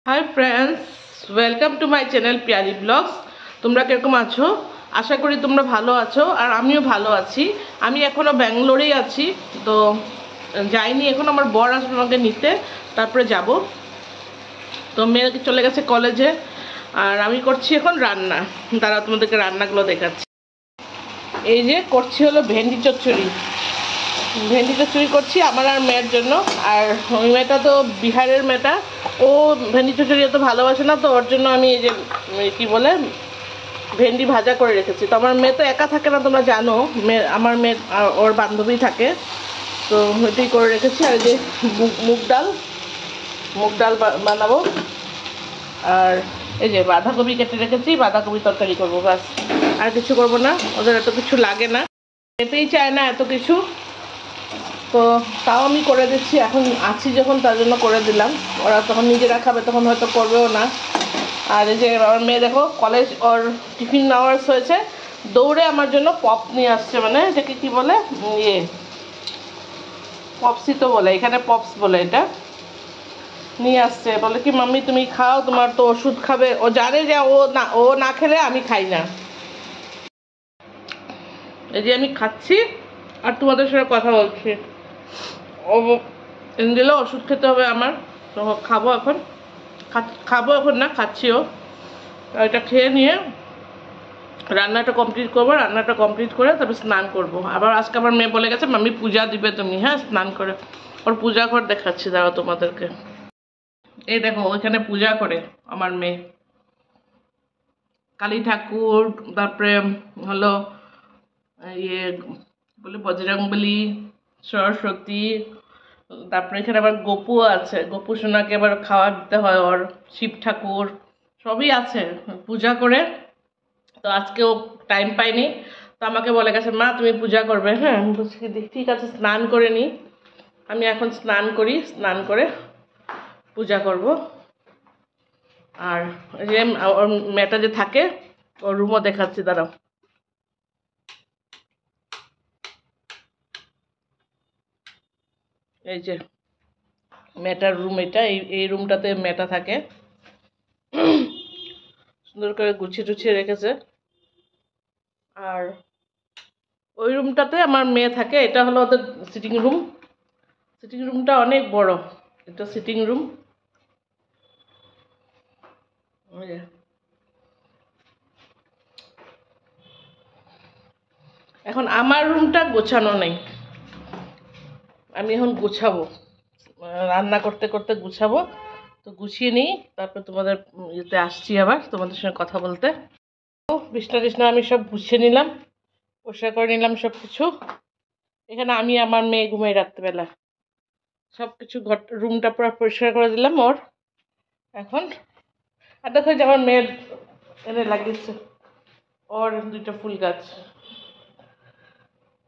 Hi friends, welcome to my channel Pyari vlogs. তোমরা কিরকম আছো? আশা করি তোমরা ভালো আছো আর আমিও ভালো আছি। আমি এখনো ব্যাঙ্গালোরেই আছি, তো যাইনি এখন। আমার বর আসবে আমাকে নিতে, তারপরে যাব। তো মেয়ে চলে গেছে কলেজে আর আমি করছি এখন রান্না। দাঁড়াও তোমাদেরকে রান্নাগুলো দেখাচ্ছি। এই যে করছি হলো ভেন্ডি চচ্চড়ি। ভেন্ডি চচ্চড়ি করছি আমার আর মেয়ের জন্য। আর ওই মেয়েটা তো বিহারের মেয়েটা, ও ভেন্ডি চচ্চড়ি এত ভালোবাসে না, তো ওর জন্য আমি এই যে কি বলে ভেন্ডি ভাজা করে রেখেছি। তো আমার মেয়ে তো একা থাকে না, তোমরা জানো। আমার মেয়ে ওর বান্ধবী থাকে, তো এটাই করে রেখেছি। আর এই যে মুগ ডাল বানাবো। আর এই যে বাঁধাকপি কেটে রেখেছি, বাঁধাকপি তরকারি করবো, ব্যাস। আর কিছু করবো না, ওদের এত কিছু লাগে না, খেতেই চায় না এত কিছু। তো তাও আমি করে দিচ্ছি, এখন আছি যখন তার জন্য করে দিলাম। ওরা তখন নিজেরা খাবে, তখন হয়তো করবেও না। আর এই যে আমার মেয়ে দেখো, কলেজ ওর টিফিন আওয়ার্স হয়েছে, দৌড়ে আমার জন্য পপ নিয়ে আসছে, মানে এটাকে কি বলে, পপসি তো বলে, এখানে পপস বলে। এটা নিয়ে আসছে, বলে কি মাম্মি তুমি খাও, তোমার তো ওষুধ খাবে। ও জানে যে ও না খেলে আমি খাই না। এই যে আমি খাচ্ছি আর তোমাদের সাথে কথা বলছি। ও দিলে ওষুধ খেতে হবে আমার, তো খাবো এখন না, খাচ্ছিও। এটা খেয়ে নিয়ে রান্নাটা কমপ্লিট করবো। রান্নাটা কমপ্লিট করে তারপর স্নান করব। আবার আজকে আমার মেয়ে বলে গেছে মাম্মি পূজা দিবে তুমি, হ্যাঁ স্নান করে। ওর পূজা ঘর দেখাচ্ছি, দাঁড়াও তোমাদেরকে। এই দেখো ওইখানে পূজা করে আমার মেয়ে, কালী ঠাকুর, তারপরে হলো ইয়ে বলে বজরংবলী, সরস্বতী, তারপরে এখানে আবার গপু আছে, গপু সোনাকে আবার খাওয়া দিতে হয়, ওর শিব ঠাকুর সবই আছে পূজা করে। তো আজকেও টাইম পাইনি, তো আমাকে বলে গেছে মা তুমি পূজা করবে। হ্যাঁ আমি বলছি ঠিক আছে, স্নান করে নিই। আমি এখন স্নান করি, স্নান করে পূজা করব। আর যে ওর মেয়েটা যে থাকে, ওর রুমও দেখাচ্ছি, দাঁড়াও। এই যে মেয়েটার রুম, এটা এই রুমটাতে মেয়েটা থাকে। সুন্দর করে গুছিয়ে টুছিয়ে রেখেছে। আর ওই রুমটাতে আমার মেয়ে থাকে, এটা হলো ওদের সিটিং রুম। সিটিং রুমটা অনেক বড়, এটা সিটিং রুম। এখন আমার রুমটা গোছানো নেই, আমি এখন গুছাবো, রান্না করতে করতে গুছাবো। তো গুছিয়ে নিই, তারপর তোমাদের ইয়েতে আসছি আবার তোমাদের সঙ্গে কথা বলতে। বিছনা টিছনা আমি সব গুছিয়ে নিলাম, পরিষ্কার করে নিলাম সব কিছু। এখানে আমি আমার মেয়ে ঘুমাই রাত্রেবেলা, সব কিছু রুমটা পুরো পরিষ্কার করে দিলাম ওর। এখন আর দেখো যে আমার মেয়ের এনে লাগিয়েছে, ওর দুইটা ফুল গাছ,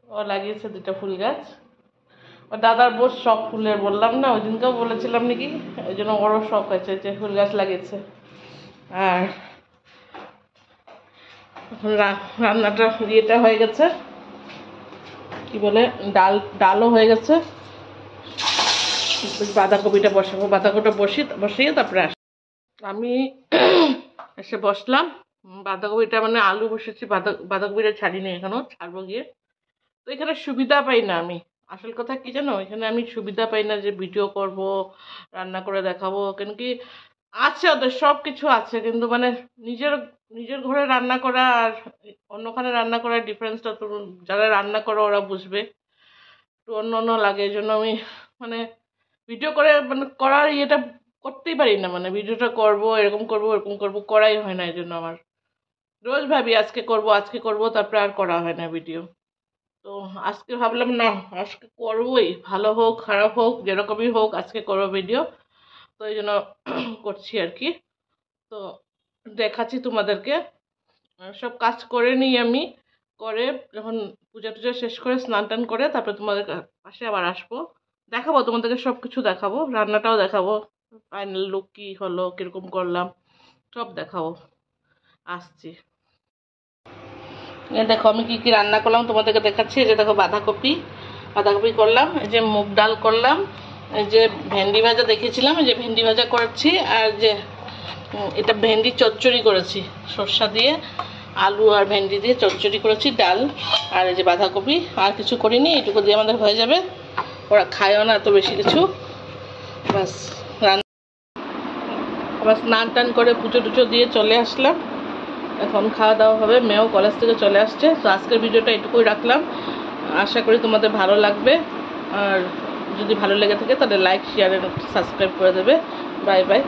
ও লাগিয়েছে দুইটা ফুল গাছ। ও দাদার বহু শখ ফুলের, বললাম না ওই দিনকেও বলেছিলাম নাকি, ওই জন্য ওরও শখ হয়েছে যে ফুল গাছ লাগিয়েছে। আর রান্নাটা ইয়েটা হয়ে গেছে, কি বলে ডালও হয়ে গেছে। বাঁধাকপিটা বসাবো, বাঁধাকপিটা বসিয়ে তারপরে আমি এসে বসলাম। বাঁধাকপিটা মানে আলু বসেছি, বাঁধাকপিটা ছাড়িনি এখনো, ছাড়বো গিয়ে। তো এখানে সুবিধা পাই না আমি, আসল কথা কি জানো, এখানে আমি সুবিধা পাই না যে ভিডিও করব, রান্না করে দেখাবো। কেন কি আছে ওদের সব কিছু আছে, কিন্তু মানে নিজের নিজের ঘরে রান্না করা আর অন্যখানে রান্না করার ডিফারেন্সটা তো যারা রান্না করে ওরা বুঝবে, একটু অন্য অন্য লাগে। এই জন্য আমি মানে ভিডিও করে মানে করার ইয়েটা করতেই পারি না, মানে ভিডিওটা করব এরকম করব করাই হয় না। এই জন্য আমার রোজ ভাবি আজকে করব তারপরে আর করা হয় না ভিডিও। তো আজকে ভাবলাম না, আজকে করবোই, ভালো হোক খারাপ হোক যেরকমই হোক আজকে করবো ভিডিও। তো এই জন্য করছি আর কি। তো দেখাচ্ছি তোমাদেরকে। সব কাজ করে নিই আমি, করে যখন পূজা টুজা শেষ করে স্নান টান করে তারপরে তোমাদের পাশে আবার আসবো, দেখাবো তোমাদেরকে সব কিছু দেখাবো, রান্নাটাও দেখাবো, ফাইনাল লুক কী হলো, কীরকম করলাম সব দেখাবো। আসছি, দেখো আমি কি কি রান্না করলাম তোমাদেরকে দেখাচ্ছি। এই যে দেখো বাঁধাকপি করলাম, এই যে মুগ ডাল করলাম, এই যে ভেন্ডি ভাজা দেখেছিলাম, এই যে ভেন্ডি ভাজা করছি, আর যে এটা ভেন্ডি চচ্চড়ি করেছি, সর্ষা দিয়ে আলু আর ভেন্ডি দিয়ে চচ্চড়ি করেছি, ডাল আর এই যে বাঁধাকপি, আর কিছু করিনি, এইটুকু দিয়ে আমাদের হয়ে যাবে। ওরা খায়ও না এত বেশি কিছু। বাস আবার স্নান টান করে পুজো টুজো দিয়ে চলে আসলাম, এখন খাওয়া দাওয়া হবে। মেয়েও কলেজ থেকে চলে আসছে। তো আজকের ভিডিওটা এটুকুই রাখলাম, আশা করি তোমাদের ভালো লাগবে। আর যদি ভালো লেগে থাকে তাহলে লাইক, শেয়ার এবং সাবস্ক্রাইব করে দেবে। Bye bye.